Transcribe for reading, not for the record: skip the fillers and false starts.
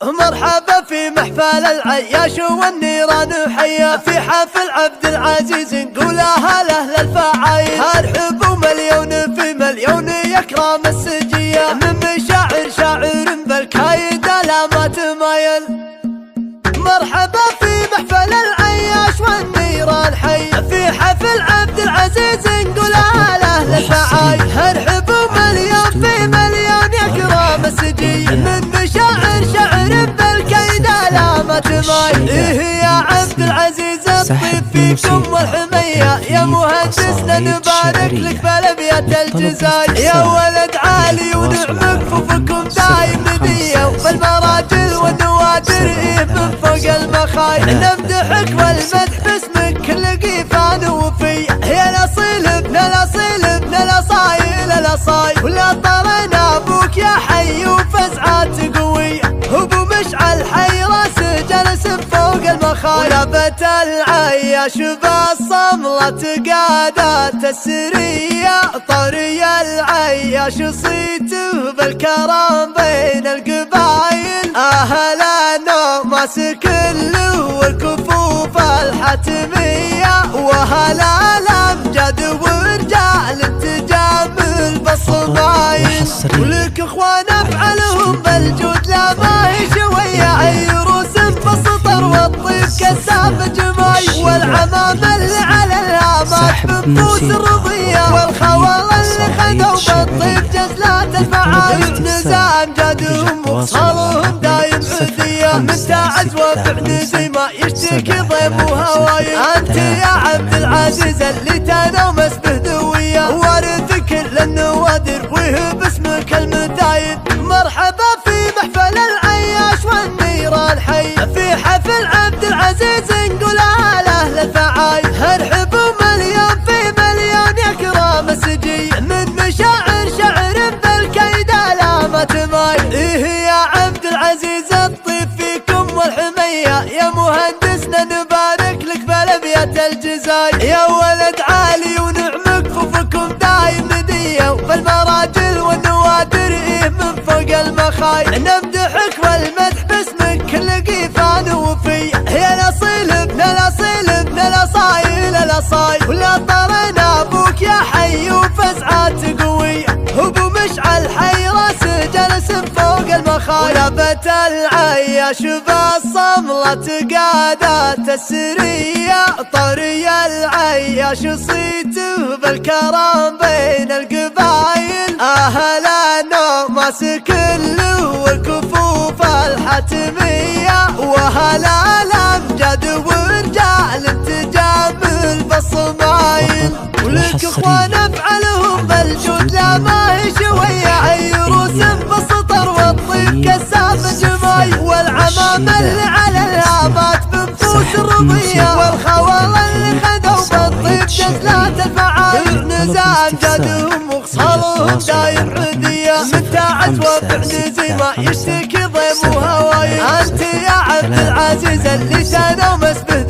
مرحبا في محفل العياش والنيران حيا في حفل عبد العزيز نقولها لأهل الفعايل هالحب مليون في مليون يكرم السجية من مشاعر شاعر بالكايد لا ما تمايل. مرحبا في محفل العياش والنيران حيا في حفل عبد العزيز نقولها لأهل الفعايل هالحب مليون في مليون يكرم السجية من مشاعر شاعر بالكيد لا ما تمايل. إيه يا عبد العزيز الطيب فيكم والحمية يا مهندسنا نبارك لك بلبية الجزاير يا ولد عالي ونعم كفوفكم دايم ندية والمراجل والنوادر إيه من فوق المخايل نمدحك والمدح باسمك كل قيفان وفي يا الأصيل ابن الأصيل ابن الأصايل الأصايل ولا طرنا أبوك يا حي وفزعات قوية أبو مشعل حي راسه جلس فوق المخايل ولبت العياش بالصملة قادت السرية طري العياش صيته بالكرم بين القبايل أهلا ماسك له والكفوف الحتمية وهلا الأمجد ورجال تجامل بالصبايل ولك اخوان افعلهم بالجود لا ما هي شوية عيروس بالسطر والطيب كساب جماي والعمام اللي على الهامات بنفوس الرضية والخوال اللي خذوا بالطيب جزلات المعايب نزام جدهم وصالهم دايم عذية من تعز وفعل زي ما يشتكي ضيف وهوايب انت يا عبد العزيز اللي تنومس بهدوية وارث كل النوادر وهي باسمك المتايب. مرحبا في محفل العياش والنيران حي في حفل عبد العزيز نقولها لأهل الفعايل هالحب مليون في مليون يكرم السجية من مشاعر شعر بالكيد لا ما تمايل. إيه يا عبد العزيز الطيب فيكم والحمية يا مهندسنا نبارك لك بلبية الجزاير يا ولد عالي ونعم كفوفكم دايم ندية والمراجل والنوادر إيه من فوق المخايل نمدحك والمدح باسمك كل قيفان وفي يا الأصيل ابن الأصيل ابن الأصايل الأصايل ولا طرنا أبوك يا حي وفزعات قوية أبو مشعل حي راسه جلس فوق المخايل ولبت العياش بالصملة قادت السرية طري العياش صيته بالكرم بين القبايل أهلا ماسك له والكفوف الحتمية وهلا الأمجد ورجال تجامل بالصمايل ولك اخوان افعلهم بالجود لا ما هي شوية عيروس بالسطر والطيب كساب جماي والعمام اللي على الهامات بنفوس الرضية والخوال اللي خذوا بالطيب جزلات المعايب نزام جدهم وخصالهم دايم عذية من تعز وفعل زي ما يشتكي ضيم وهوايب انت يا عبد العزيز اللي تنومس به